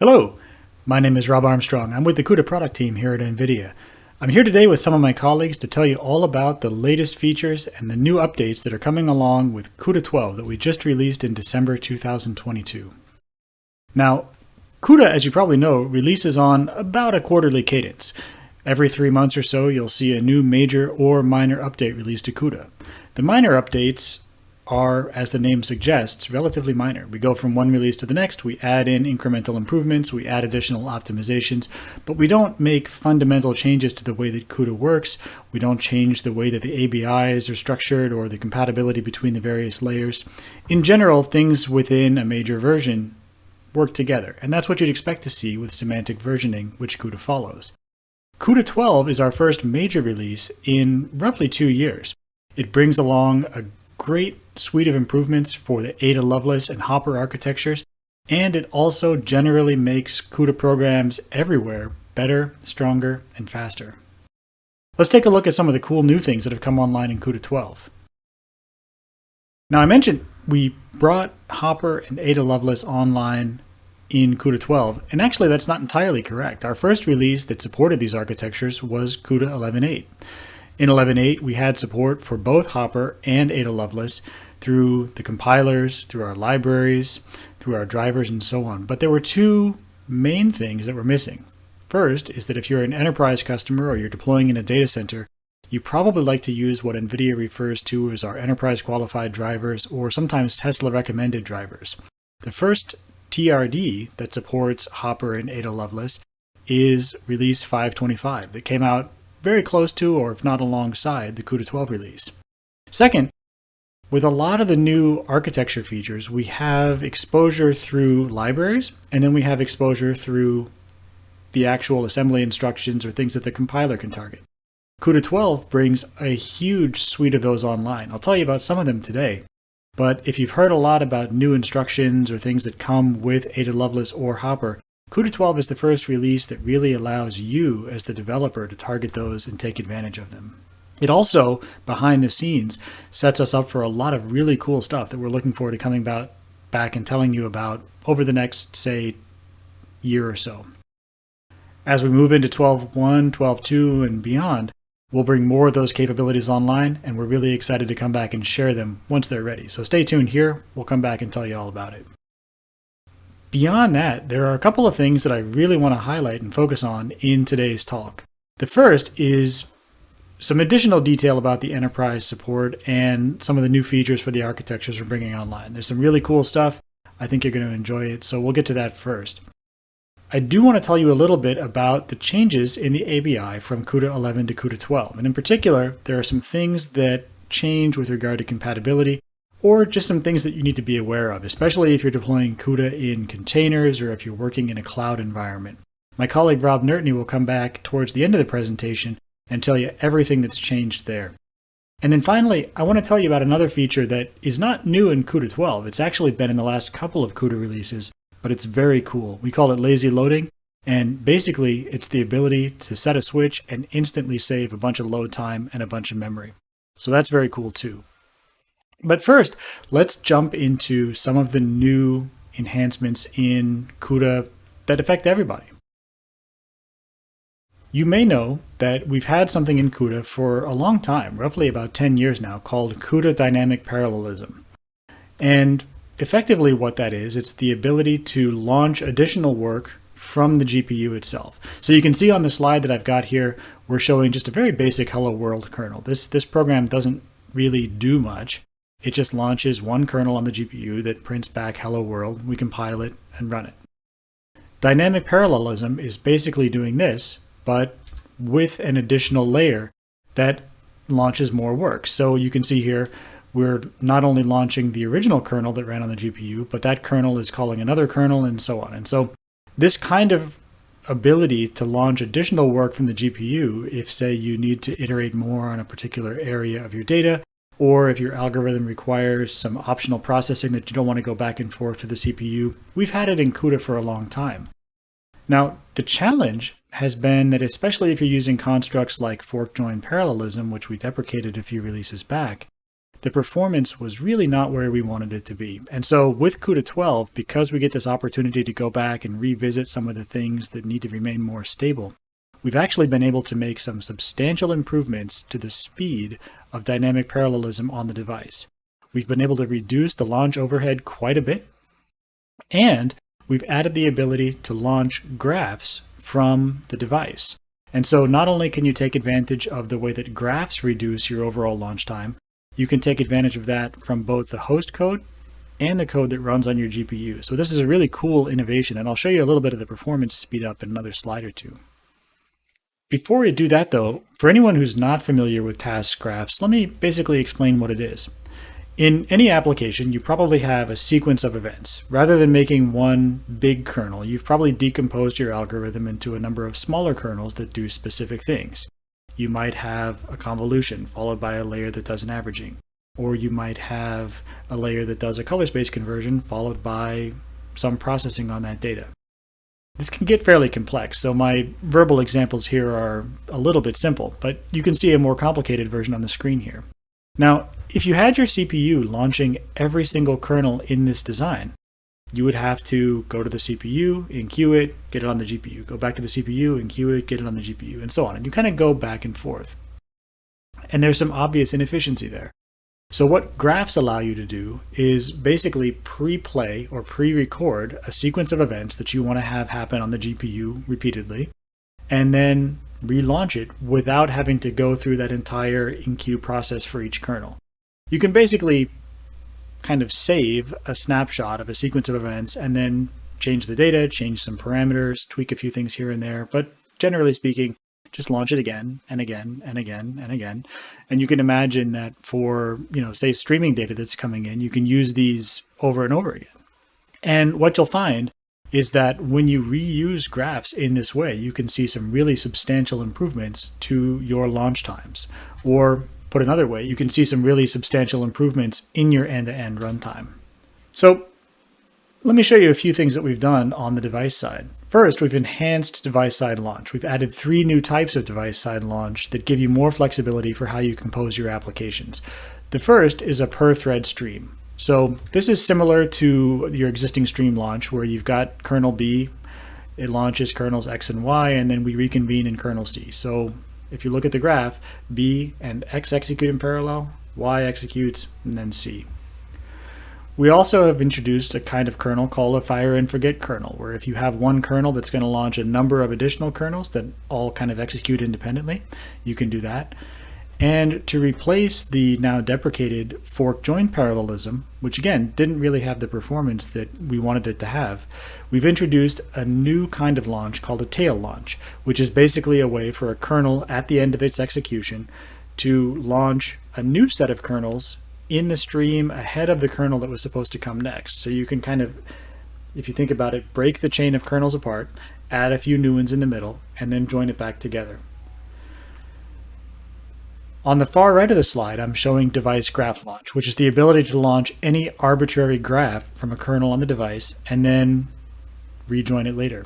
Hello, my name is Rob Armstrong. I'm with the CUDA product team here at NVIDIA. I'm here today with some of my colleagues to tell you all about the latest features and the new updates that are coming along with CUDA 12 that we just released in December 2022. Now, CUDA, as you probably know, releases on about a quarterly cadence. Every 3 months or so, you'll see a new major or minor update released to CUDA. The minor updates are, as the name suggests, relatively minor. We go from one release to the next, we add in incremental improvements, we add additional optimizations, but we don't make fundamental changes to the way that CUDA works. We don't change the way that the ABIs are structured or the compatibility between the various layers. In general, things within a major version work together, and that's what you'd expect to see with semantic versioning, which CUDA follows. CUDA 12 is our first major release in roughly 2 years. It brings along a great suite of improvements for the Ada Lovelace and Hopper architectures, and it also generally makes CUDA programs everywhere better, stronger, and faster. Let's take a look at some of the cool new things that have come online in CUDA 12. Now, I mentioned we brought Hopper and Ada Lovelace online in CUDA 12, and actually that's not entirely correct. Our first release that supported these architectures was CUDA 11.8. In 11.8, we had support for both Hopper and Ada Lovelace through the compilers, through our libraries, through our drivers, and so on. But there were two main things that were missing. First is that if you're an enterprise customer or you're deploying in a data center, you probably like to use what NVIDIA refers to as our enterprise qualified drivers or sometimes Tesla recommended drivers. The first TRD that supports Hopper and Ada Lovelace is release 525 that came out very close to, or if not alongside, the CUDA 12 release. Second, with a lot of the new architecture features, we have exposure through libraries, and then we have exposure through the actual assembly instructions or things that the compiler can target. CUDA 12 brings a huge suite of those online. I'll tell you about some of them today, but if you've heard a lot about new instructions or things that come with Ada Lovelace or Hopper, CUDA 12 is the first release that really allows you as the developer to target those and take advantage of them. It also, behind the scenes, sets us up for a lot of really cool stuff that we're looking forward to coming back and telling you about over the next, say, year or so. As we move into 12.1, 12.2, and beyond, we'll bring more of those capabilities online, and we're really excited to come back and share them once they're ready. So stay tuned here. We'll come back and tell you all about it. Beyond that, there are a couple of things that I really want to highlight and focus on in today's talk. The first is some additional detail about the enterprise support and some of the new features for the architectures we're bringing online. There's some really cool stuff. I think you're going to enjoy it, so we'll get to that first. I do want to tell you a little bit about the changes in the ABI from CUDA 11 to CUDA 12. And in particular, there are some things that change with regard to compatibility, or just some things that you need to be aware of, especially if you're deploying CUDA in containers or if you're working in a cloud environment. My colleague Rob Nertney will come back towards the end of the presentation and tell you everything that's changed there. And then finally, I want to tell you about another feature that is not new in CUDA 12. It's actually been in the last couple of CUDA releases, but it's very cool. We call it lazy loading, and basically it's the ability to set a switch and instantly save a bunch of load time and a bunch of memory. So that's very cool too. But first, let's jump into some of the new enhancements in CUDA that affect everybody. You may know that we've had something in CUDA for a long time, roughly about 10 years now, called CUDA Dynamic Parallelism. And effectively what that is, it's the ability to launch additional work from the GPU itself. So you can see on the slide that I've got here, we're showing just a very basic Hello World kernel. This program doesn't really do much. It just launches one kernel on the GPU that prints back Hello World. We compile it and run it. Dynamic parallelism is basically doing this, but with an additional layer that launches more work. So you can see here, we're not only launching the original kernel that ran on the GPU, but that kernel is calling another kernel and so on. And so this kind of ability to launch additional work from the GPU, if say you need to iterate more on a particular area of your data, or if your algorithm requires some optional processing that you don't want to go back and forth to the CPU, we've had it in CUDA for a long time. Now, the challenge has been that especially if you're using constructs like fork join parallelism, which we deprecated a few releases back, the performance was really not where we wanted it to be. And so with CUDA 12, because we get this opportunity to go back and revisit some of the things that need to remain more stable, we've actually been able to make some substantial improvements to the speed of dynamic parallelism on the device. We've been able to reduce the launch overhead quite a bit, and we've added the ability to launch graphs from the device. And so not only can you take advantage of the way that graphs reduce your overall launch time, you can take advantage of that from both the host code and the code that runs on your GPU. So this is a really cool innovation, and I'll show you a little bit of the performance speed up in another slide or two. Before we do that though, for anyone who's not familiar with task graphs, let me basically explain what it is. In any application, you probably have a sequence of events. Rather than making one big kernel, you've probably decomposed your algorithm into a number of smaller kernels that do specific things. You might have a convolution followed by a layer that does an averaging, or you might have a layer that does a color space conversion followed by some processing on that data. This can get fairly complex, so my verbal examples here are a little bit simple, but you can see a more complicated version on the screen here. Now, if you had your CPU launching every single kernel in this design, you would have to go to the CPU, enqueue it, get it on the GPU, go back to the CPU, enqueue it, get it on the GPU, and so on. And you kind of go back and forth. And there's some obvious inefficiency there. So what graphs allow you to do is basically pre-play or pre-record a sequence of events that you want to have happen on the GPU repeatedly, and then relaunch it without having to go through that entire enqueue process for each kernel. You can basically kind of save a snapshot of a sequence of events and then change the data, change some parameters, tweak a few things here and there, but generally speaking, just launch it again and again and again and again. And you can imagine that for, say streaming data that's coming in, you can use these over and over again. And what you'll find is that when you reuse graphs in this way, you can see some really substantial improvements to your launch times. Or put another way, you can see some really substantial improvements in your end-to-end runtime. So let me show you a few things that we've done on the device side. First, we've enhanced device-side launch. We've added 3 new types of device-side launch that give you more flexibility for how you compose your applications. The first is a per-thread stream. So this is similar to your existing stream launch where you've got kernel B, it launches kernels X and Y, and then we reconvene in kernel C. So if you look at the graph, B and X execute in parallel, Y executes, and then C. We also have introduced a kind of kernel called a fire and forget kernel, where if you have one kernel that's going to launch a number of additional kernels that all kind of execute independently, you can do that. And to replace the now deprecated fork join parallelism, which again didn't really have the performance that we wanted it to have, we've introduced a new kind of launch called a tail launch, which is basically a way for a kernel at the end of its execution to launch a new set of kernels in the stream ahead of the kernel that was supposed to come next. So you can kind of, if you think about it, break the chain of kernels apart, add a few new ones in the middle, and then join it back together. On the far right of the slide, I'm showing device graph launch, which is the ability to launch any arbitrary graph from a kernel on the device and then rejoin it later.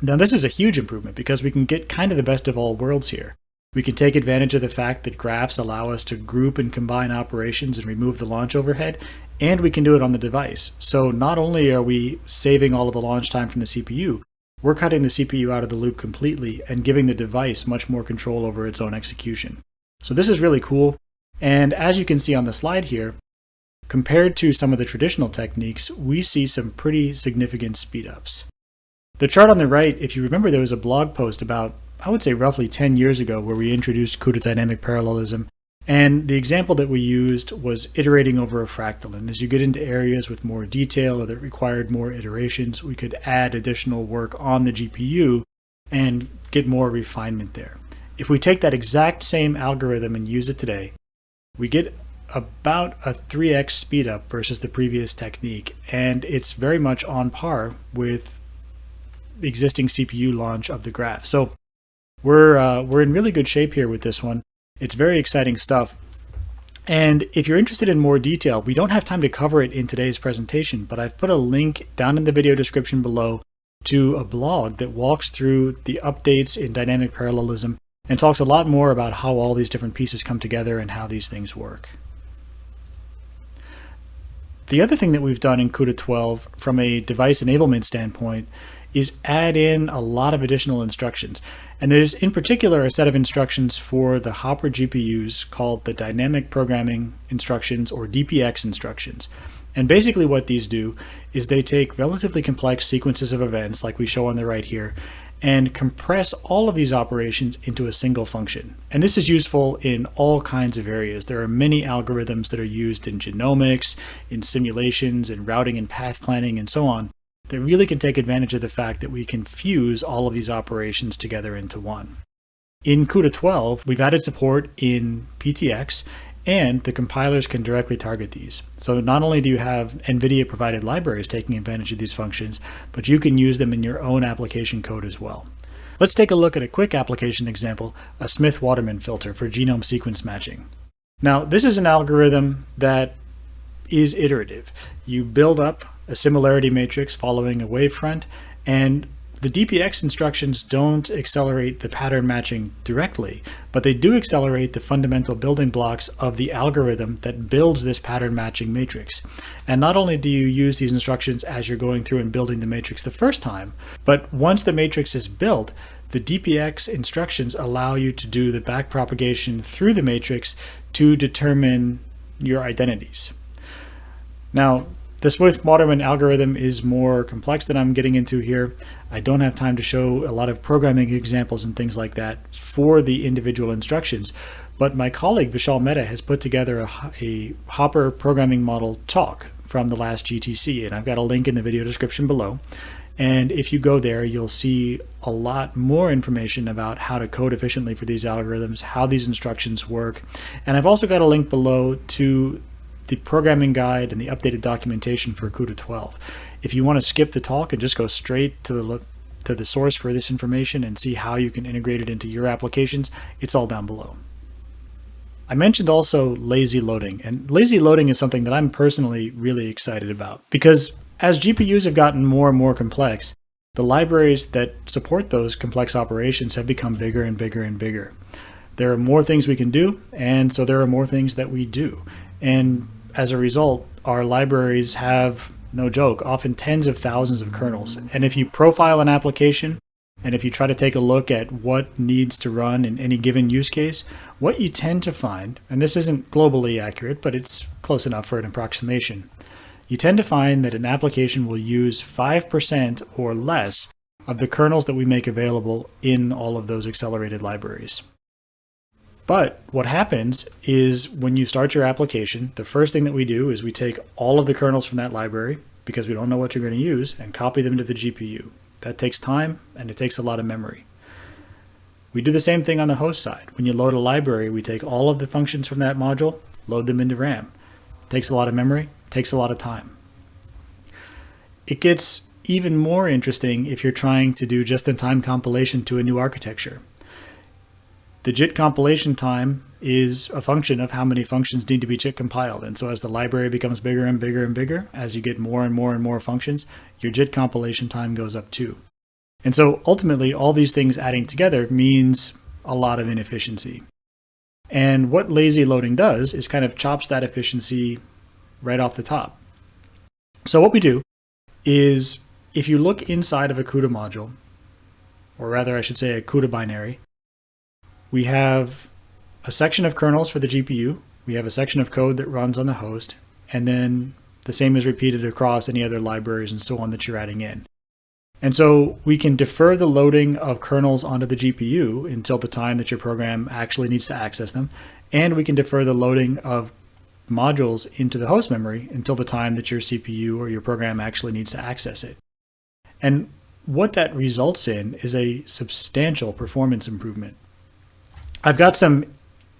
Now this is a huge improvement because we can get kind of the best of all worlds here. We can take advantage of the fact that graphs allow us to group and combine operations and remove the launch overhead, and we can do it on the device. So not only are we saving all of the launch time from the CPU, we're cutting the CPU out of the loop completely and giving the device much more control over its own execution. So this is really cool, and as you can see on the slide here, compared to some of the traditional techniques, we see some pretty significant speedups. The chart on the right, if you remember, there was a blog post about, I would say roughly 10 years ago, where we introduced CUDA dynamic parallelism, and the example that we used was iterating over a fractal. And as you get into areas with more detail or that required more iterations, we could add additional work on the GPU and get more refinement there. If we take that exact same algorithm and use it today, we get about a 3x speed up versus the previous technique, and it's very much on par with the existing CPU launch of the graph. So we're in really good shape here with this one. It's very exciting stuff. And if you're interested in more detail, we don't have time to cover it in today's presentation, but I've put a link down in the video description below to a blog that walks through the updates in dynamic parallelism and talks a lot more about how all these different pieces come together and how these things work. The other thing that we've done in CUDA 12 from a device enablement standpoint is add in a lot of additional instructions. And there's in particular a set of instructions for the Hopper GPUs called the Dynamic Programming Instructions, or DPX Instructions. And basically what these do is they take relatively complex sequences of events, like we show on the right here, and compress all of these operations into a single function. And this is useful in all kinds of areas. There are many algorithms that are used in genomics, in simulations, in routing and path planning, and so on, that really can take advantage of the fact that we can fuse all of these operations together into one. In CUDA 12, we've added support in PTX, and the compilers can directly target these. So not only do you have NVIDIA provided libraries taking advantage of these functions, but you can use them in your own application code as well. Let's take a look at a quick application example, a Smith-Waterman filter for genome sequence matching. Now, this is an algorithm that is iterative. You build up a similarity matrix following a wavefront, and the DPX instructions don't accelerate the pattern matching directly, but they do accelerate the fundamental building blocks of the algorithm that builds this pattern matching matrix. And not only do you use these instructions as you're going through and building the matrix the first time, but once the matrix is built, the DPX instructions allow you to do the backpropagation through the matrix to determine your identities. Now, the Smith-Waterman algorithm is more complex than I'm getting into here. I don't have time to show a lot of programming examples and things like that for the individual instructions, but my colleague Vishal Mehta has put together a Hopper programming model talk from the last GTC, and I've got a link in the video description below. And if you go there, you'll see a lot more information about how to code efficiently for these algorithms, how these instructions work. And I've also got a link below to the programming guide and the updated documentation for CUDA 12. If you want to skip the talk and just go straight to the source for this information and see how you can integrate it into your applications, it's all down below. I mentioned also lazy loading, and lazy loading is something that I'm personally really excited about, because as GPUs have gotten more and more complex, the libraries that support those complex operations have become bigger and bigger and bigger. There are more things we can do, and so there are more things that we do. And as a result, our libraries have, no joke, often tens of thousands of kernels. And if you profile an application, and if you try to take a look at what needs to run in any given use case, what you tend to find, and this isn't globally accurate, but it's close enough for an approximation, you tend to find that an application will use 5% or less of the kernels that we make available in all of those accelerated libraries. But what happens is when you start your application, the first thing that we do is we take all of the kernels from that library, because we don't know what you're going to use, and copy them to the GPU. That takes time, and it takes a lot of memory. We do the same thing on the host side. When you load a library, we take all of the functions from that module, load them into RAM. It takes a lot of memory, takes a lot of time. It gets even more interesting if you're trying to do just-in-time compilation to a new architecture. The JIT compilation time is a function of how many functions need to be JIT compiled. And so as the library becomes bigger and bigger and bigger, as you get more and more and more functions, your JIT compilation time goes up too. And so ultimately, all these things adding together means a lot of inefficiency. And what lazy loading does is kind of chops that efficiency right off the top. So what we do is, if you look inside of a CUDA module, or rather I should say a CUDA binary, we have a section of kernels for the GPU, we have a section of code that runs on the host, and then the same is repeated across any other libraries and so on that you're adding in. And so we can defer the loading of kernels onto the GPU until the time that your program actually needs to access them, and we can defer the loading of modules into the host memory until the time that your CPU or your program actually needs to access it. And what that results in is a substantial performance improvement. I've got some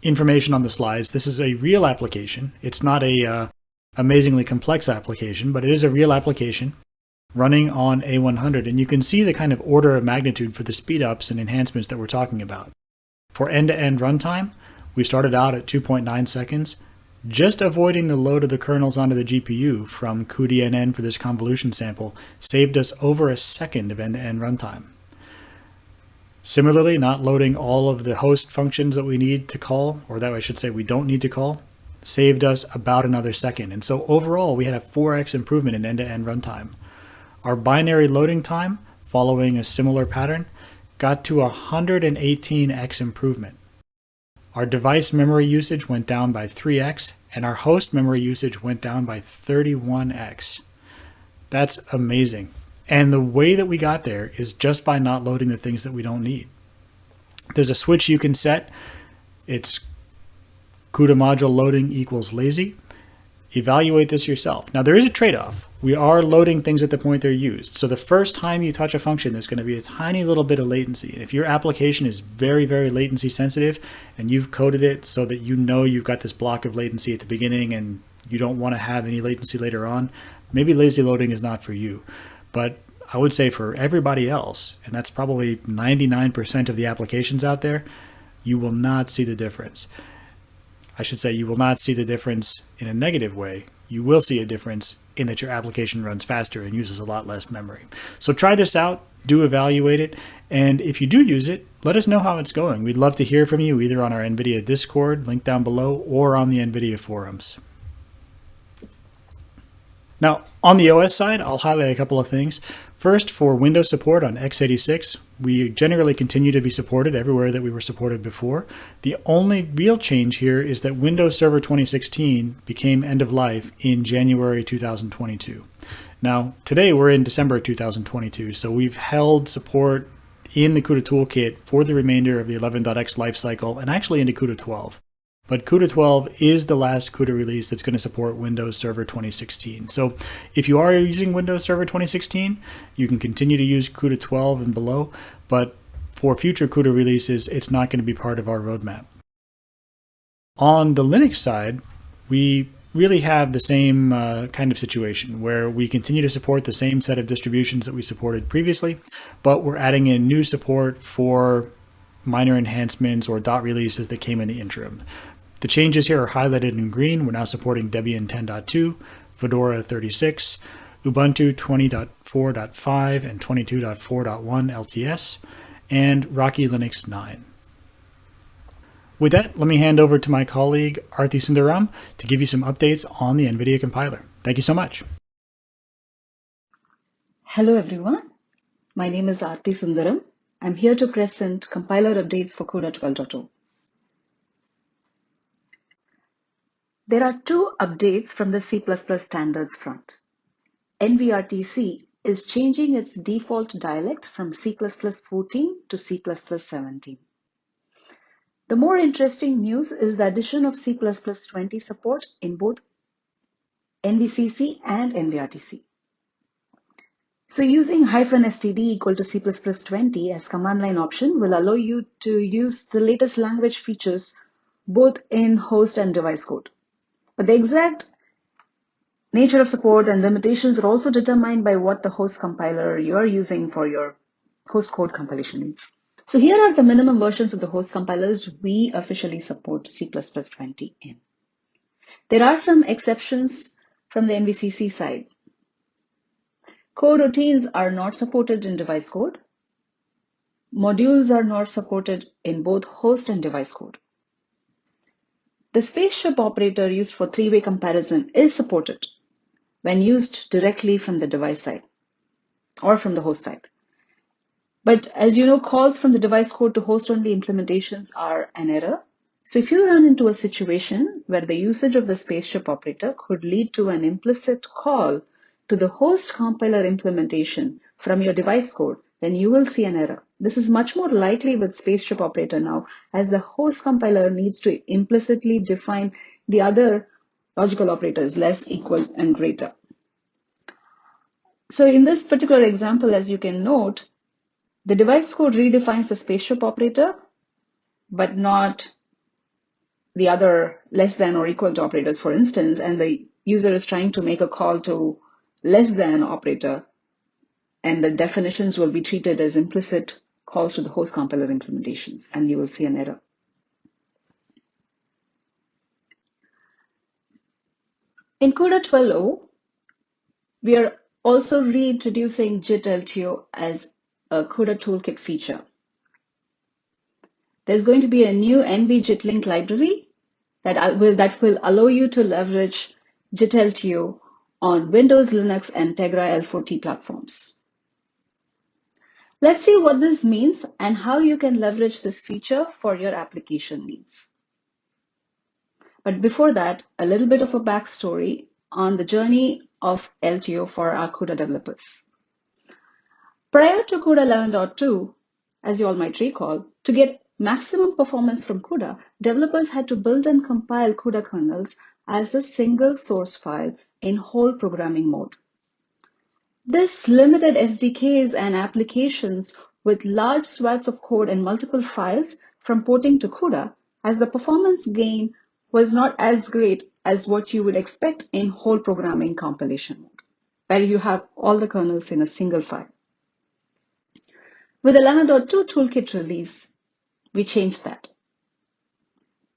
information on the slides. This is a real application. It's not a amazingly complex application, but it is a real application running on A100. And you can see the kind of order of magnitude for the speedups and enhancements that we're talking about. For end-to-end runtime, we started out at 2.9 seconds. Just avoiding the load of the kernels onto the GPU from cuDNN for this convolution sample saved us over a second of end-to-end runtime. Similarly, not loading all of the host functions that we need to call, or that I should say we don't need to call, saved us about another second. And so overall, we had a 4x improvement in end-to-end runtime. Our binary loading time, following a similar pattern, got to 118x improvement. Our device memory usage went down by 3x, and our host memory usage went down by 31x. That's amazing. And the way that we got there is just by not loading the things that we don't need. There's a switch you can set. It's CUDA module loading equals lazy. Evaluate this yourself. Now there is a trade-off. We are loading things at the point they're used. So the first time you touch a function, there's going to be a tiny little bit of latency. And if your application is very, very latency sensitive and you've coded it so that you know you've got this block of latency at the beginning and you don't want to have any latency later on, maybe lazy loading is not for you. But I would say for everybody else, and that's probably 99% of the applications out there, you will not see the difference. I should say you will not see the difference in a negative way. You will see a difference in that your application runs faster and uses a lot less memory. So try this out, do evaluate it, and if you do use it, let us know how it's going. We'd love to hear from you either on our NVIDIA Discord, link down below, or on the NVIDIA forums. Now, on the OS side, I'll highlight a couple of things. First, for Windows support on x86, we generally continue to be supported everywhere that we were supported before. The only real change here is that Windows Server 2016 became end of life in January 2022. Now, today we're in December 2022, so we've held support in the CUDA toolkit for the remainder of the 11.x lifecycle and actually into CUDA 12. But CUDA 12 is the last CUDA release that's going to support Windows Server 2016. So if you are using Windows Server 2016, you can continue to use CUDA 12 and below, but for future CUDA releases, it's not going to be part of our roadmap. On the Linux side, we really have the same kind of situation where we continue to support the same set of distributions that we supported previously, but we're adding in new support for minor enhancements or dot releases that came in the interim. The changes here are highlighted in green. We're now supporting Debian 10.2, Fedora 36, Ubuntu 20.4.5 and 22.4.1 LTS, and Rocky Linux 9. With that, let me hand over to my colleague Arti Sundaram to give you some updates on the NVIDIA compiler. Thank you so much. Hello everyone, my name is Arti Sundaram. I'm here to present compiler updates for CUDA 12.0. There are two updates from the C++ standards front. NVRTC is changing its default dialect from C++ 14 to C++ 17. The more interesting news is the addition of C++ 20 support in both NVCC and NVRTC. So using -std equal to C++ 20 as command line option will allow you to use the latest language features both in host and device code. But the exact nature of support and limitations are also determined by what the host compiler you are using for your host code compilation needs. So here are the minimum versions of the host compilers we officially support C++ 20 in. There are some exceptions from the NVCC side. Coroutines are not supported in device code. Modules are not supported in both host and device code. The spaceship operator used for three-way comparison is supported when used directly from the device side or from the host side. But as you know, calls from the device code to host-only implementations are an error. So if you run into a situation where the usage of the spaceship operator could lead to an implicit call to the host compiler implementation from your device code, then you will see an error. This is much more likely with spaceship operator now, as the host compiler needs to implicitly define the other logical operators, less, equal, and greater. So in this particular example, as you can note, the device code redefines the spaceship operator, but not the other less than or equal to operators, for instance, and the user is trying to make a call to less than operator, and the definitions will be treated as implicit calls to the host compiler implementations, and you will see an error. In CUDA 12.0, we are also reintroducing JIT LTO as a CUDA toolkit feature. There's going to be a new NV JIT link library that will allow you to leverage JIT-LTO on Windows, Linux, and Tegra L4T platforms. Let's see what this means and how you can leverage this feature for your application needs. But before that, a little bit of a backstory on the journey of LTO for our CUDA developers. Prior to CUDA 11.2, as you all might recall, to get maximum performance from CUDA, developers had to build and compile CUDA kernels as a single source file in whole programming mode. This limited SDKs and applications with large swaths of code and multiple files from porting to CUDA, as the performance gain was not as great as what you would expect in whole programming compilation mode, where you have all the kernels in a single file. With 11.2 toolkit release, we changed that.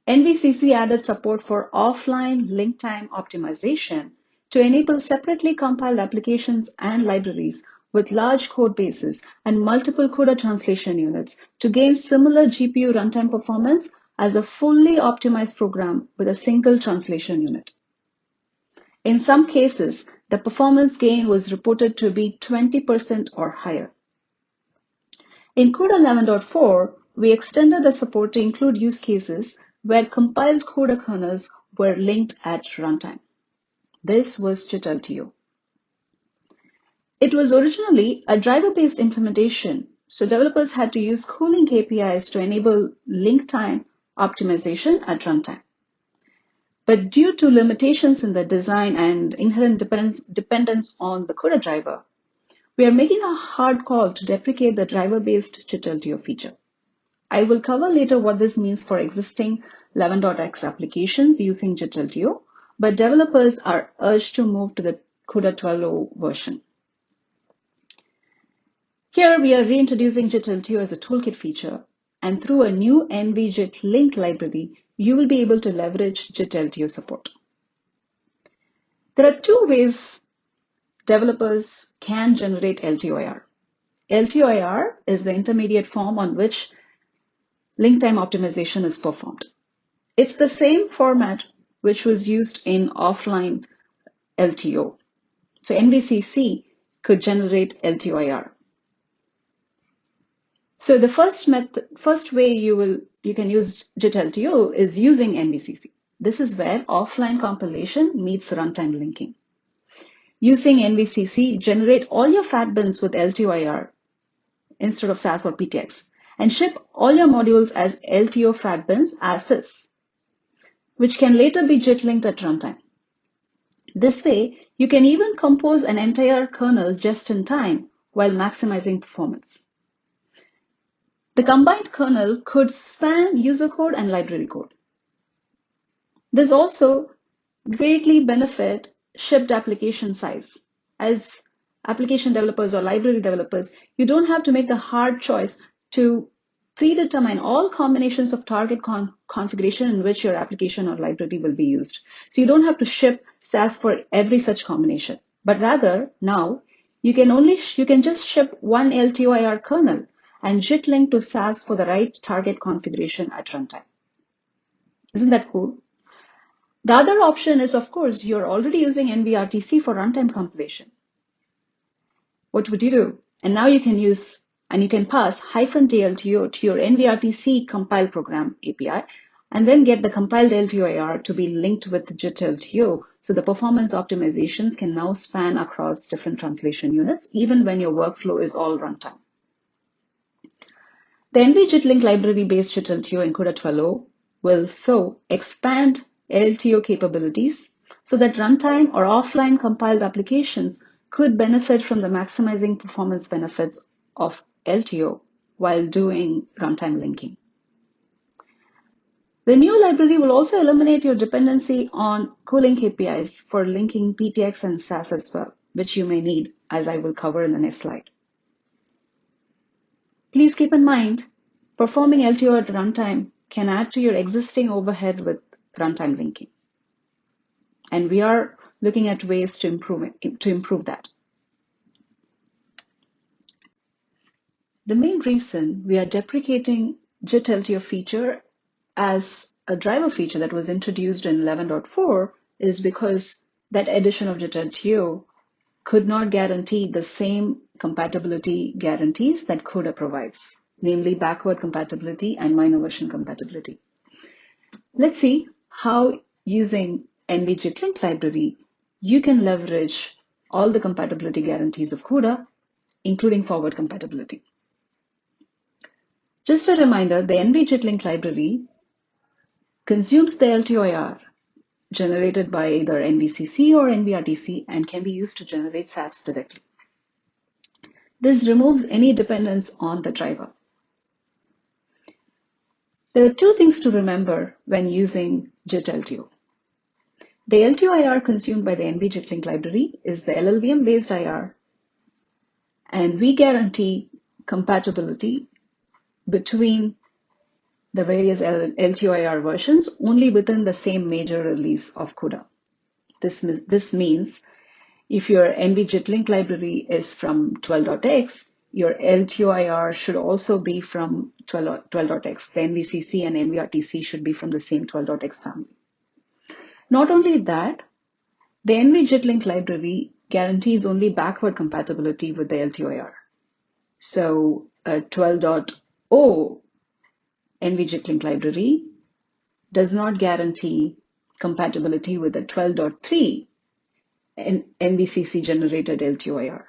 NVCC added support for offline link time optimization to enable separately compiled applications and libraries with large code bases and multiple CUDA translation units to gain similar GPU runtime performance as a fully optimized program with a single translation unit. In some cases, the performance gain was reported to be 20% or higher. In CUDA 11.4, we extended the support to include use cases where compiled CUDA kernels were linked at runtime. This was JIT-LTO. It was originally a driver-based implementation, so developers had to use cooling KPIs to enable link time optimization at runtime. But due to limitations in the design and inherent dependence on the CUDA driver, we are making a hard call to deprecate the driver-based JIT-LTO feature. I will cover later what this means for existing 11.x applications using JIT-LTO, but developers are urged to move to the CUDA 12.0 version. Here we are reintroducing JIT-LTO as a toolkit feature, and through a new NVJIT link library, you will be able to leverage JIT-LTO support. There are two ways developers can generate LTOIR. LTOIR is the intermediate form on which link time optimization is performed. It's the same format which was used in offline LTO. So NVCC could generate LTOIR. So the first way you can use JIT-LTO is using NVCC. This is where offline compilation meets runtime linking. Using NVCC, generate all your fat bins with LTOIR instead of SAS or PTX, and ship all your modules as LTO fat bins as is, which can later be JIT linked at runtime. This way, you can even compose an entire kernel just in time while maximizing performance. The combined kernel could span user code and library code. This also greatly benefits shipped application size. As application developers or library developers, you don't have to make the hard choice to predetermine all combinations of target configuration in which your application or library will be used. So you don't have to ship SAS for every such combination, but rather now you can just ship one LTOIR kernel and JIT link to SAS for the right target configuration at runtime. Isn't that cool? The other option is, of course, you're already using NVRTC for runtime compilation. What would you do? And now you can use and you can pass -DLTO to your NVRTC compile program API and then get the compiled LTOIR to be linked with JIT-LTO. So the performance optimizations can now span across different translation units, even when your workflow is all runtime. The NVJIT link library-based JIT-LTO in CUDA 12.0 will so expand LTO capabilities so that runtime or offline compiled applications could benefit from the maximizing performance benefits of LTO while doing runtime linking. The new library will also eliminate your dependency on cooling KPIs for linking PTX and SAS as well, which you may need, as I will cover in the next slide. Please keep in mind, performing LTO at runtime can add to your existing overhead with runtime linking. And we are looking at ways to improve that. The main reason we are deprecating JIT-LTO feature as a driver feature that was introduced in 11.4 is because that edition of JIT-LTO could not guarantee the same compatibility guarantees that CUDA provides, namely backward compatibility and minor version compatibility. Let's see how using NVJIT-Link library, you can leverage all the compatibility guarantees of CUDA, including forward compatibility. Just a reminder, the NVJIT-Link library consumes the LTOIR generated by either NVCC or NVRTC and can be used to generate SAS directly. This removes any dependence on the driver. There are two things to remember when using JIT-LTO. The LTOIR consumed by the NVJIT-Link library is the LLVM-based IR, and we guarantee compatibility between the various LTOIR versions only within the same major release of CUDA. This means if your NVJIT-Link library is from 12.x, your LTOIR should also be from 12.x. The NVCC and NVRTC should be from the same 12.x family. Not only that, the NVJIT-Link library guarantees only backward compatibility with the LTOIR. So a 12.0 NVJIT-Link library does not guarantee compatibility with the 12.3 NVCC generated LTOIR.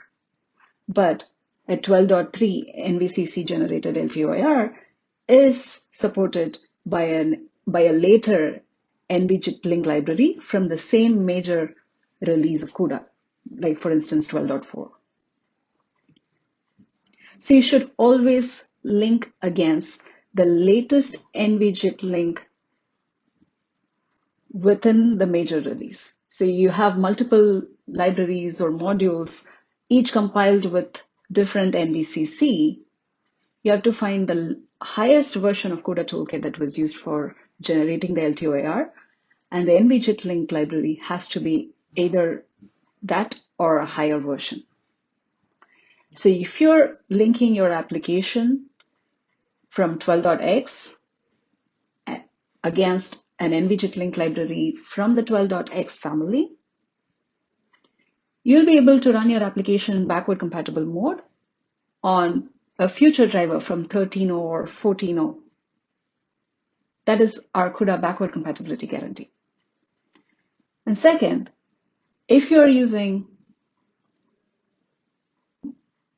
But a 12.3 NVCC generated LTOIR is supported by a later NVJIT-Link library from the same major release of CUDA, like for instance 12.4. So you should always link against the latest NVJIT-Link within the major release. So you have multiple libraries or modules, each compiled with different NVCC. You have to find the highest version of CUDA toolkit that was used for generating the LTOIR, and the NVJIT-Link library has to be either that or a higher version. So if you're linking your application from 12.x against an NVJIT-Link library from the 12.x family, you'll be able to run your application in backward compatible mode on a future driver from 13.0 or 14.0. That is our CUDA backward compatibility guarantee. And second, if you're using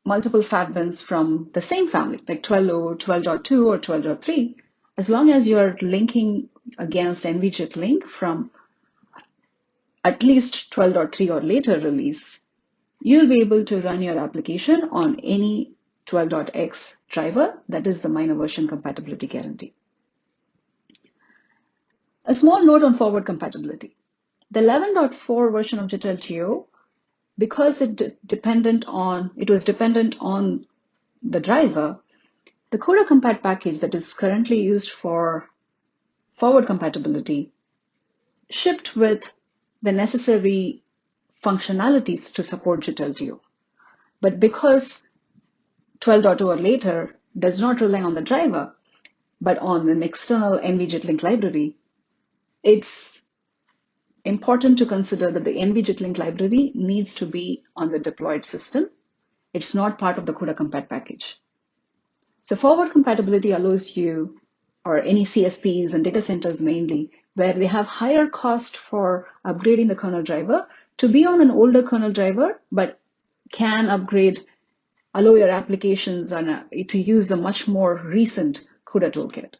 multiple fat bins from the same family, like 12.0, 12.2, or 12.3, as long as you're linking against NVJIT-Link from at least 12.3 or later release, you'll be able to run your application on any 12.x driver. That is the minor version compatibility guarantee. A small note on forward compatibility. The 11.4 version of JIT-LTO, because it was dependent on the driver, the CUDA compat package that is currently used for forward compatibility shipped with the necessary functionalities to support JIT-LTO. But because 12.0 or later does not rely on the driver, but on an external NVJIT-Link library, it's important to consider that the NVJIT-Link library needs to be on the deployed system. It's not part of the CUDA compat package. So forward compatibility allows you, or any CSPs and data centers mainly, where they have higher cost for upgrading the kernel driver, to be on an older kernel driver, but can allow your applications to use a much more recent CUDA toolkit.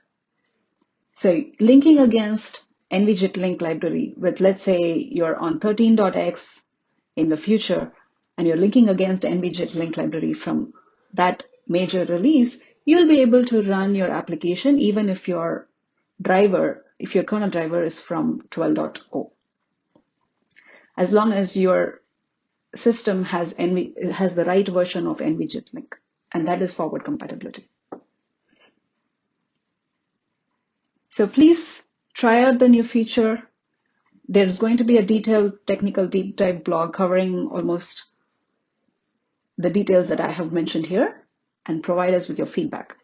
So linking against NVJIT-Link library with, let's say, you're on 13.x in the future, and you're linking against NVJIT-Link library from that major release, you'll be able to run your application even if your kernel driver is from 12.0. As long as your system has the right version of NVJIT-Link, and that is forward compatibility. So please try out the new feature. There's going to be a detailed technical deep dive blog covering almost the details that I have mentioned here, and provide us with your feedback.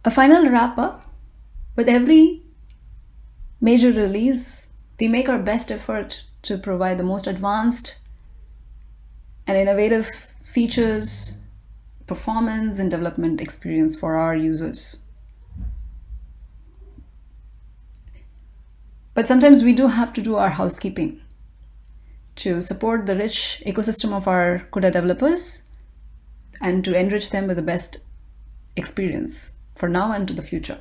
A final wrap up. With every major release, we make our best effort to provide the most advanced and innovative features, performance, and development experience for our users. But sometimes we do have to do our housekeeping to support the rich ecosystem of our CUDA developers and to enrich them with the best experience for now and to the future.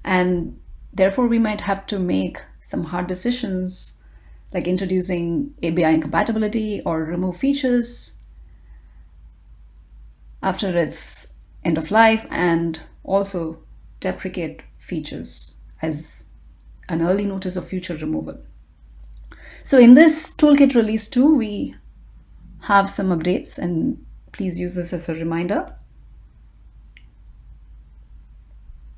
And therefore, we might have to make some hard decisions like introducing ABI incompatibility or remove features after its end of life, and also deprecate features as an early notice of future removal. So in this toolkit release 2, we have some updates, and please use this as a reminder.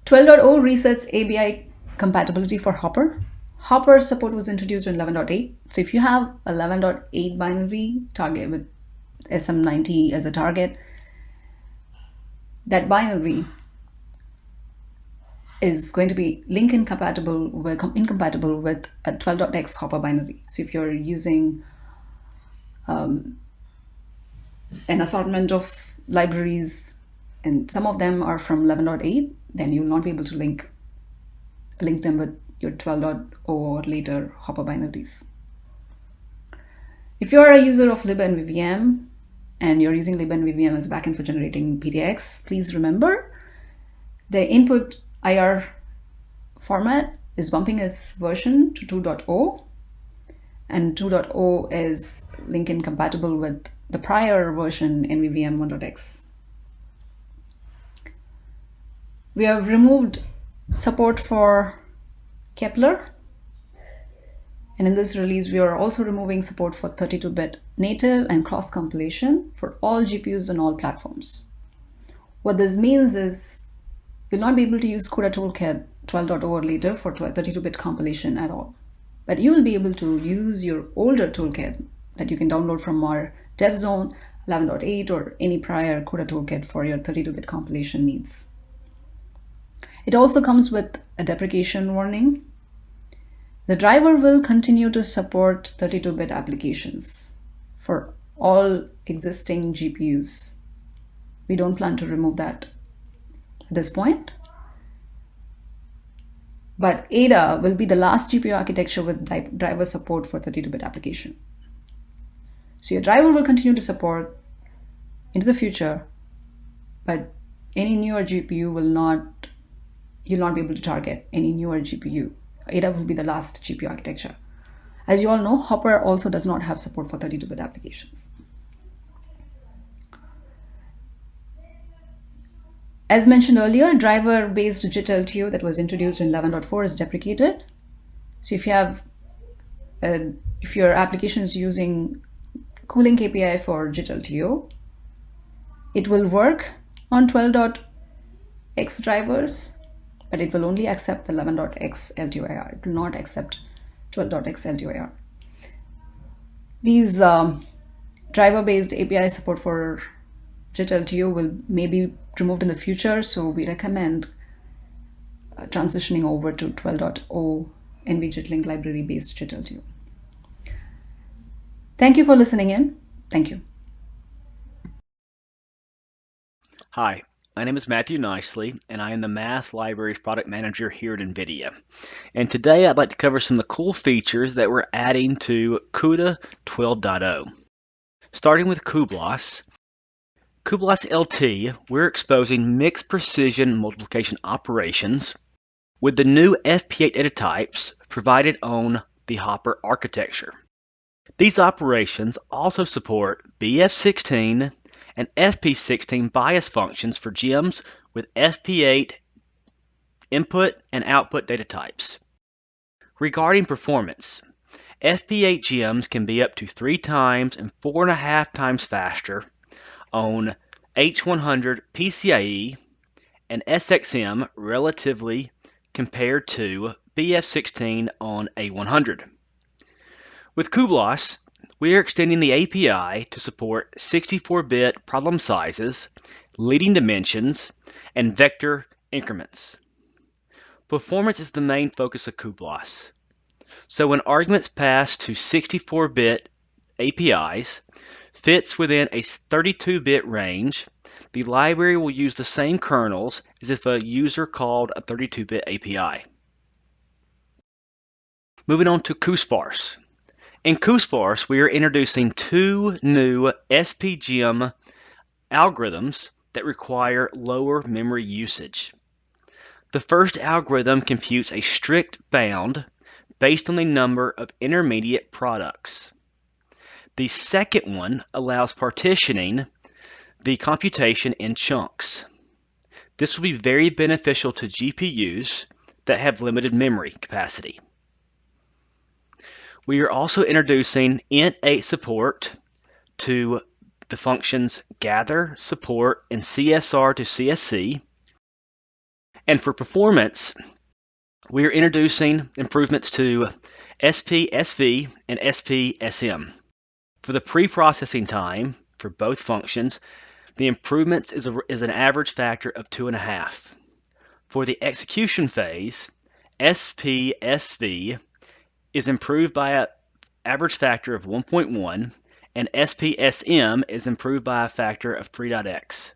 12.0 resets ABI compatibility for Hopper. Hopper support was introduced in 11.8. So if you have 11.8 binary target with SM90 as a target, that binary is going to be link incompatible with a 12.x Hopper binary. So if you're using an assortment of libraries and some of them are from 11.8, then you will not be able to link them with your 12.0 or later Hopper binaries. If you're a user of libnvvm and you're using libnvvm as a backend for generating PDX, please remember the input IR format is bumping its version to 2.0, and 2.0 is link incompatible with the prior version NVVM 1.x. We have removed support for Kepler, and in this release we are also removing support for 32-bit native and cross-compilation for all GPUs and all platforms. What this means is you'll not be able to use CUDA toolkit 12.0 or later for 32-bit compilation at all, but you will be able to use your older toolkit that you can download from our dev zone 11.8 or any prior CUDA toolkit for your 32-bit compilation needs. It also comes with a deprecation warning. The driver will continue to support 32-bit applications for all existing GPUs. We don't plan to remove that at this point. But Ada will be the last GPU architecture with driver support for 32-bit application. So your driver will continue to support into the future, but any newer GPU you'll not be able to target any newer GPU. Ada will be the last GPU architecture. As you all know, Hopper also does not have support for 32-bit applications. As mentioned earlier, driver-based JIT LTO that was introduced in 11.4 is deprecated. So if your application is using cooling KPI for JIT LTO, it will work on 12.x drivers, but it will only accept the 11.x LTO-IR. It will not accept 12.x LTO-IR. These driver-based API support for JIT LTO will maybe removed in the future, so we recommend transitioning over to 12.0 NVJIT-Link library-based JIT LTO. Thank you for listening in. Thank you. Hi, my name is Matthew Nicely, and I am the Math Libraries Product Manager here at NVIDIA. And today I'd like to cover some of the cool features that we're adding to CUDA 12.0. Starting with cuBLAS. cuBLAS LT, we're exposing mixed precision multiplication operations with the new FP8 data types provided on the Hopper architecture. These operations also support BF16 and FP16 bias functions for gems with FP8 input and output data types. Regarding performance, FP8 gems can be up to 3 times and 4.5 times faster on H100 PCIe and SXM relatively compared to BF16 on A100. With cuBLAS, We are extending the API to support 64-bit problem sizes, leading dimensions, and vector increments. Performance is the main focus of cuBLOS. So when arguments pass to 64-bit APIs fits within a 32-bit range, the library will use the same kernels as if a user called a 32-bit API. Moving on to cuSparse. In cuSparse, we are introducing two new SPGM algorithms that require lower memory usage. The first algorithm computes a strict bound based on the number of intermediate products. The second one allows partitioning the computation in chunks. This will be very beneficial to GPUs that have limited memory capacity. We are also introducing int8 support to the functions gather, support, and CSR to CSC. And for performance, we are introducing improvements to SPSV and SPSM. For the pre-processing time for both functions, the improvements is an average factor of 2.5. For the execution phase, SPSV is improved by an average factor of 1.1, and SPSM is improved by a factor of 3.x.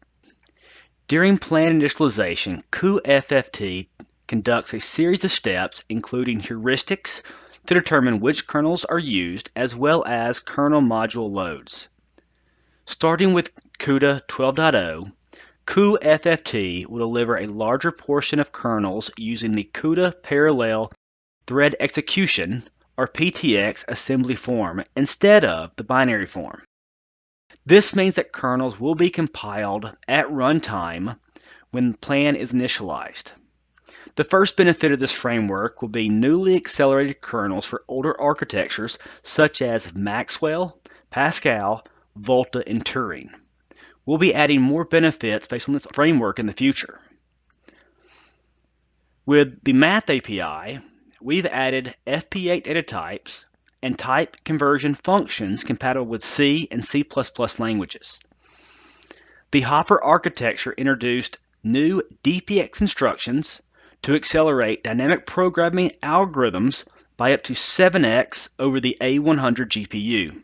During plan initialization, cuFFT conducts a series of steps including heuristics to determine which kernels are used as well as kernel module loads. Starting with CUDA 12.0, cuFFT will deliver a larger portion of kernels using the CUDA parallel thread execution or PTX assembly form instead of the binary form. This means that kernels will be compiled at runtime when the plan is initialized. The first benefit of this framework will be newly accelerated kernels for older architectures such as Maxwell, Pascal, Volta, and Turing. We'll be adding more benefits based on this framework in the future. With the Math API, we've added FP8 data types and type conversion functions compatible with C and C++ languages. The Hopper architecture introduced new DPX instructions to accelerate dynamic programming algorithms by up to 7x over the A100 GPU.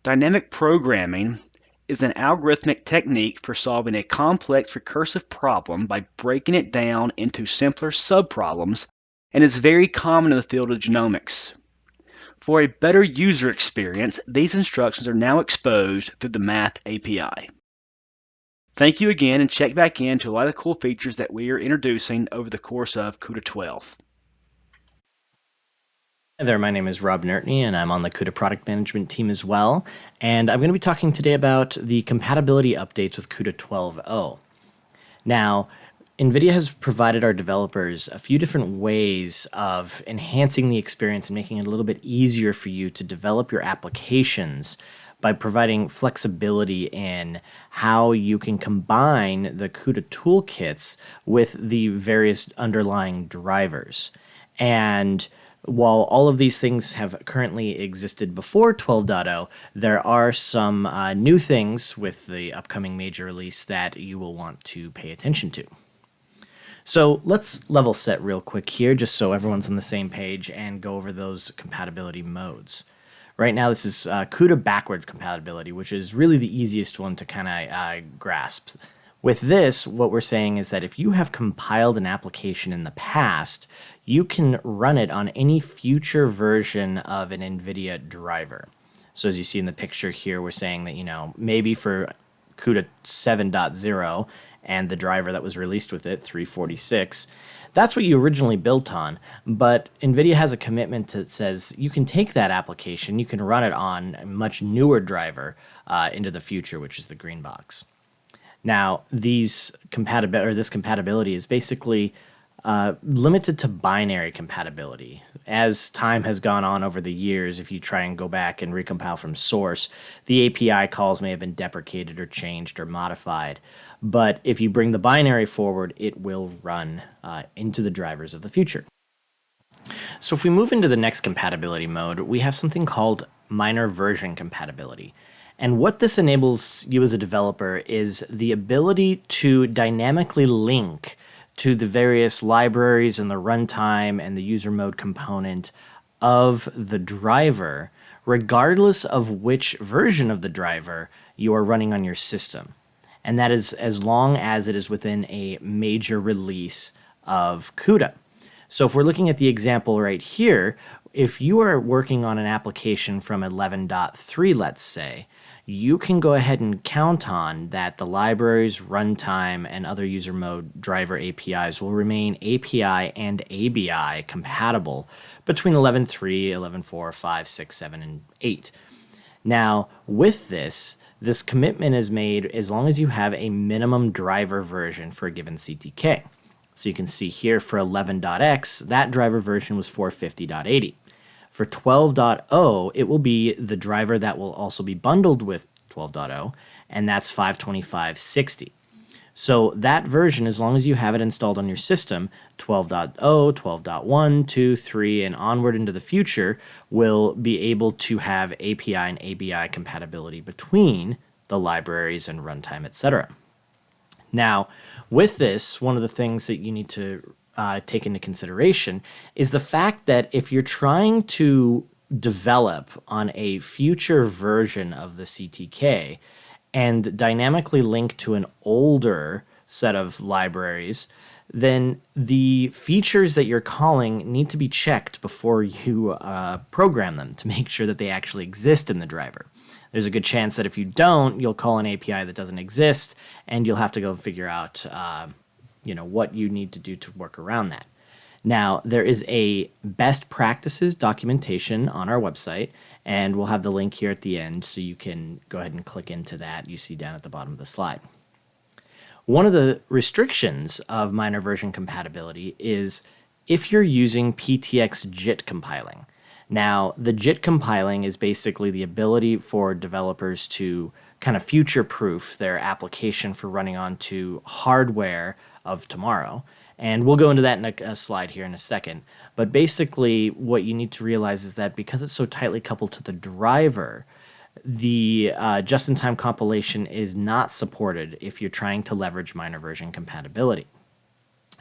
Dynamic programming is an algorithmic technique for solving a complex recursive problem by breaking it down into simpler subproblems and is very common in the field of genomics. For a better user experience, these instructions are now exposed through the Math API. Thank you again, and check back in to a lot of the cool features that we are introducing over the course of CUDA 12. Hi there, my name is Rob Nertney, and I'm on the CUDA product management team as well. And I'm going to be talking today about the compatibility updates with CUDA 12.0. Now, NVIDIA has provided our developers a few different ways of enhancing the experience and making it a little bit easier for you to develop your applications by providing flexibility in how you can combine the CUDA toolkits with the various underlying drivers. And while all of these things have currently existed before 12.0, there are some new things with the upcoming major release that you will want to pay attention to. So let's level set real quick here, just so everyone's on the same page, and go over those compatibility modes. Right now, this is CUDA backward compatibility, which is really the easiest one to kind of grasp. With this, what we're saying is that if you have compiled an application in the past, you can run it on any future version of an NVIDIA driver. So as you see in the picture here, we're saying that, maybe for CUDA 7.0 and the driver that was released with it, 346, that's what you originally built on, but NVIDIA has a commitment that says you can take that application, you can run it on a much newer driver into the future, which is the green box. Now, this compatibility is basically limited to binary compatibility. As time has gone on over the years, if you try and go back and recompile from source, the API calls may have been deprecated or changed or modified. But if you bring the binary forward, it will run into the drivers of the future. So if we move into the next compatibility mode, we have something called minor version compatibility. And what this enables you as a developer is the ability to dynamically link to the various libraries and the runtime and the user mode component of the driver, regardless of which version of the driver you are running on your system. And that is as long as it is within a major release of CUDA. So if we're looking at the example right here, if you are working on an application from 11.3, let's say, you can go ahead and count on that the libraries, runtime, and other user mode driver APIs will remain API and ABI compatible between 11.3, 11.4, 5, 6, 7, and 8. Now, with this commitment is made as long as you have a minimum driver version for a given CTK. So you can see here for 11.x, that driver version was 450.80. For 12.0, it will be the driver that will also be bundled with 12.0, and that's 525.60. So that version, as long as you have it installed on your system, 12.0, 12.1, 2, 3, and onward into the future, will be able to have API and ABI compatibility between the libraries and runtime, etc. Now, with this, one of the things that you need to take into consideration is the fact that if you're trying to develop on a future version of the CTK and dynamically link to an older set of libraries, then the features that you're calling need to be checked before you program them to make sure that they actually exist in the driver. There's a good chance that if you don't, you'll call an API that doesn't exist, and you'll have to go figure out what you need to do to work around that. Now, there is a best practices documentation on our website, and we'll have the link here at the end so you can go ahead and click into that you see down at the bottom of the slide. One of the restrictions of minor version compatibility is if you're using PTX JIT compiling. Now, the JIT compiling is basically the ability for developers to kind of future-proof their application for running onto hardware of tomorrow. And we'll go into that in a slide here in a second. But basically, what you need to realize is that because it's so tightly coupled to the driver, the just-in-time compilation is not supported if you're trying to leverage minor version compatibility.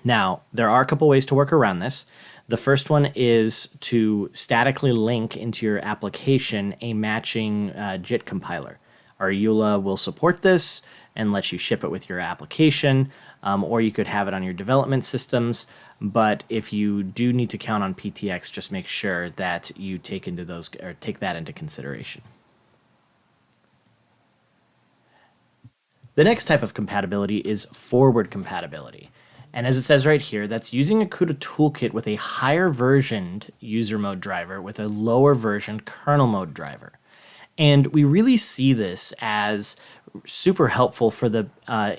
Now, there are a couple ways to work around this. The first one is to statically link into your application a matching JIT compiler. Our EULA will support this and let you ship it with your application, or you could have it on your development systems. But if you do need to count on PTX, just make sure that you take that into consideration. The next type of compatibility is forward compatibility. And as it says right here, that's using a CUDA toolkit with a higher versioned user mode driver with a lower version kernel mode driver. And we really see this as super helpful for the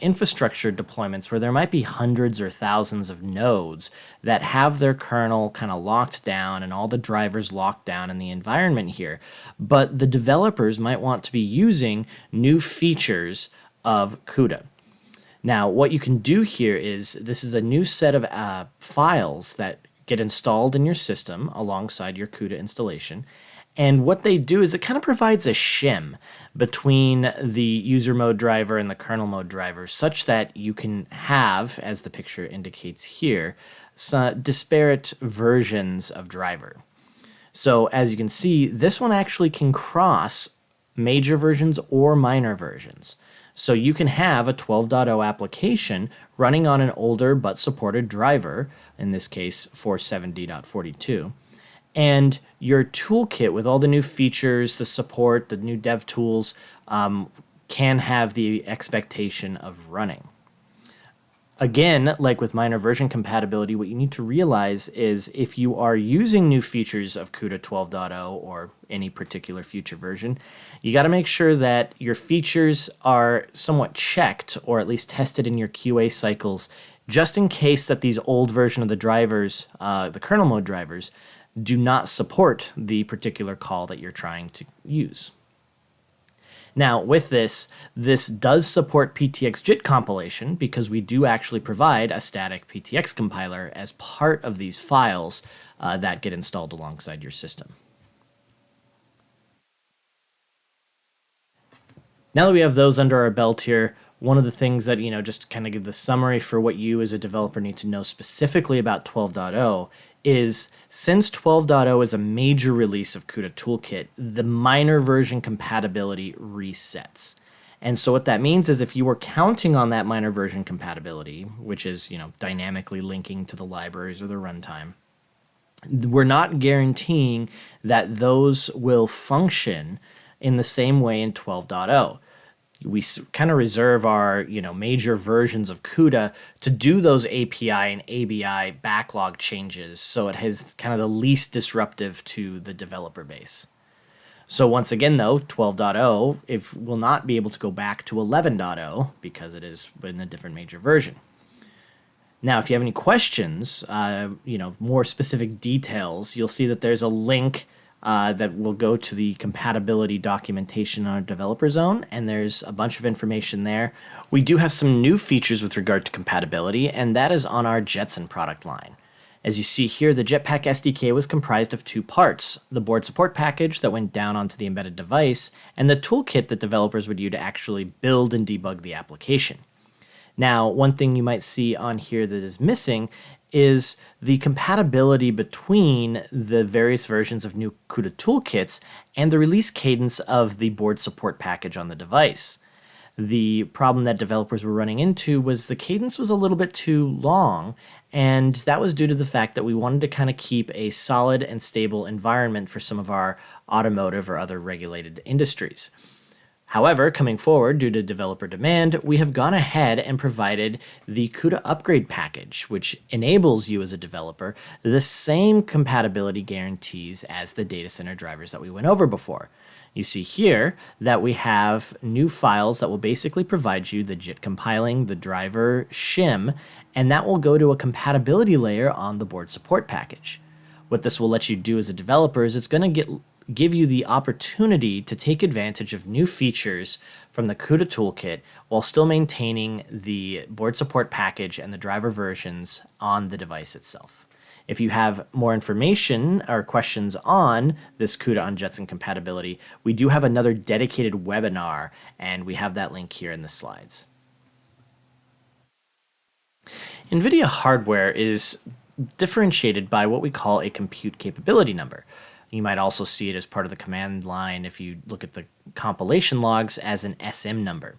infrastructure deployments where there might be hundreds or thousands of nodes that have their kernel kind of locked down and all the drivers locked down in the environment here. But the developers might want to be using new features of CUDA. Now, what you can do here is this is a new set of files that get installed in your system alongside your CUDA installation. And what they do is it kind of provides a shim between the user mode driver and the kernel mode driver such that you can have, as the picture indicates here, some disparate versions of driver. So as you can see, this one actually can cross major versions or minor versions. So you can have a 12.0 application running on an older but supported driver, in this case 470.42, and your toolkit with all the new features, the support, the new dev tools can have the expectation of running. Again, like with minor version compatibility, what you need to realize is if you are using new features of CUDA 12.0 or any particular future version, you got to make sure that your features are somewhat checked or at least tested in your QA cycles, just in case that these old version of the drivers, the kernel mode drivers, do not support the particular call that you're trying to use. Now, with this does support PTX JIT compilation because we do actually provide a static PTX compiler as part of these files that get installed alongside your system. Now that we have those under our belt here, one of the things that, just kind of give the summary for what you as a developer need to know specifically about 12.0 is since 12.0 is a major release of CUDA Toolkit, the minor version compatibility resets. And so what that means is if you were counting on that minor version compatibility, which is, dynamically linking to the libraries or the runtime, we're not guaranteeing that those will function in the same way in 12.0. We kind of reserve our major versions of CUDA to do those API and ABI backlog changes so it has kind of the least disruptive to the developer base. So once again though, 12.0 will not be able to go back to 11.0 because it is in a different major version. Now, if you have any questions, more specific details, you'll see that there's a link that will go to the compatibility documentation on our developer zone, and there's a bunch of information there. We do have some new features with regard to compatibility, and that is on our Jetson product line. As you see here, the Jetpack SDK was comprised of two parts, the board support package that went down onto the embedded device, and the toolkit that developers would use to actually build and debug the application. Now, one thing you might see on here that is missing is the compatibility between the various versions of new CUDA toolkits and the release cadence of the board support package on the device. The problem that developers were running into was the cadence was a little bit too long, and that was due to the fact that we wanted to kind of keep a solid and stable environment for some of our automotive or other regulated industries. However, coming forward, due to developer demand, we have gone ahead and provided the CUDA upgrade package, which enables you as a developer the same compatibility guarantees as the data center drivers that we went over before. You see here that we have new files that will basically provide you the JIT compiling, the driver shim, and that will go to a compatibility layer on the board support package. What this will let you do as a developer is it's going to give you the opportunity to take advantage of new features from the CUDA toolkit while still maintaining the board support package and the driver versions on the device itself. If you have more information or questions on this CUDA on Jetson compatibility, we do have another dedicated webinar, and we have that link here in the slides. NVIDIA hardware is differentiated by what we call a compute capability number. You might also see it as part of the command line if you look at the compilation logs as an SM number.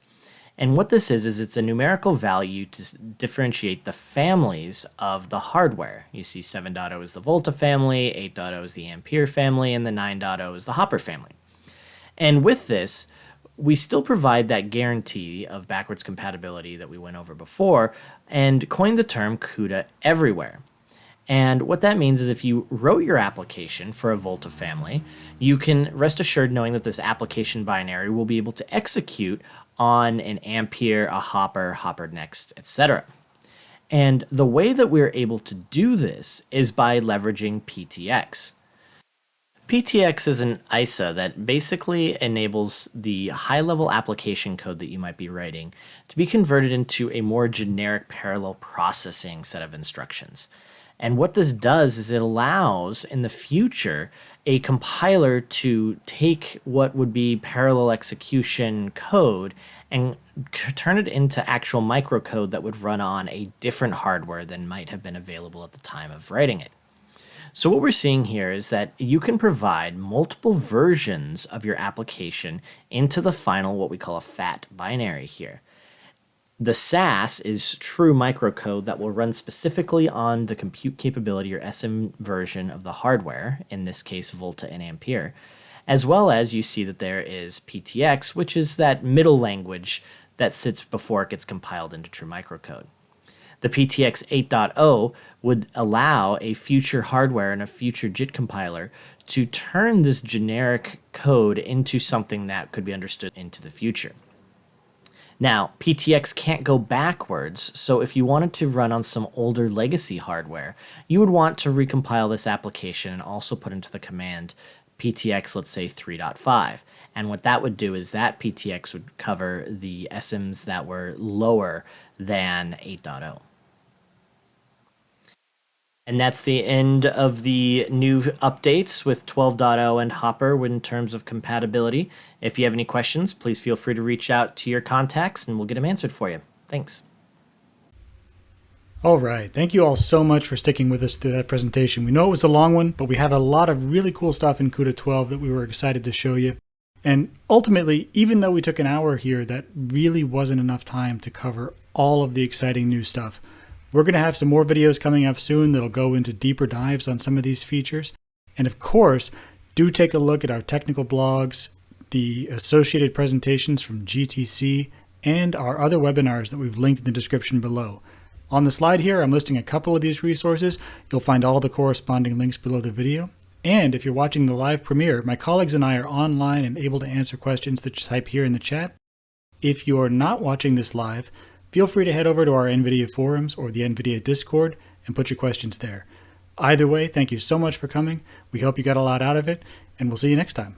And what this is it's a numerical value to differentiate the families of the hardware. You see 7.0 is the Volta family, 8.0 is the Ampere family, and the 9.0 is the Hopper family. And with this, we still provide that guarantee of backwards compatibility that we went over before and coined the term CUDA everywhere. And what that means is if you wrote your application for a Volta family, you can rest assured knowing that this application binary will be able to execute on an Ampere, a Hopper, Hopper Next, etc. And the way that we're able to do this is by leveraging PTX. PTX is an ISA that basically enables the high-level application code that you might be writing to be converted into a more generic parallel processing set of instructions. And what this does is it allows, in the future, a compiler to take what would be parallel execution code and turn it into actual microcode that would run on a different hardware than might have been available at the time of writing it. So what we're seeing here is that you can provide multiple versions of your application into the final, what we call a FAT binary here. The SAS is true microcode that will run specifically on the compute capability or SM version of the hardware, in this case Volta and Ampere, as well as you see that there is PTX, which is that middle language that sits before it gets compiled into true microcode. The PTX 8.0 would allow a future hardware and a future JIT compiler to turn this generic code into something that could be understood into the future. Now, PTX can't go backwards, so if you wanted to run on some older legacy hardware, you would want to recompile this application and also put into the command PTX, let's say 3.5. And what that would do is that PTX would cover the SMs that were lower than 8.0. And that's the end of the new updates with 12.0 and Hopper in terms of compatibility. If you have any questions, please feel free to reach out to your contacts and we'll get them answered for you. Thanks. All right. Thank you all so much for sticking with us through that presentation. We know it was a long one, but we have a lot of really cool stuff in CUDA 12 that we were excited to show you. And ultimately, even though we took an hour here, that really wasn't enough time to cover all of the exciting new stuff. We're going to have some more videos coming up soon that'll go into deeper dives on some of these features. And of course, do take a look at our technical blogs, the associated presentations from GTC, and our other webinars that we've linked in the description below. On the slide here, I'm listing a couple of these resources. You'll find all the corresponding links below the video. And if you're watching the live premiere, my colleagues and I are online and able to answer questions that you type here in the chat. If you're not watching this live, feel free to head over to our NVIDIA forums or the NVIDIA Discord and put your questions there. Either way, thank you so much for coming. We hope you got a lot out of it, and we'll see you next time.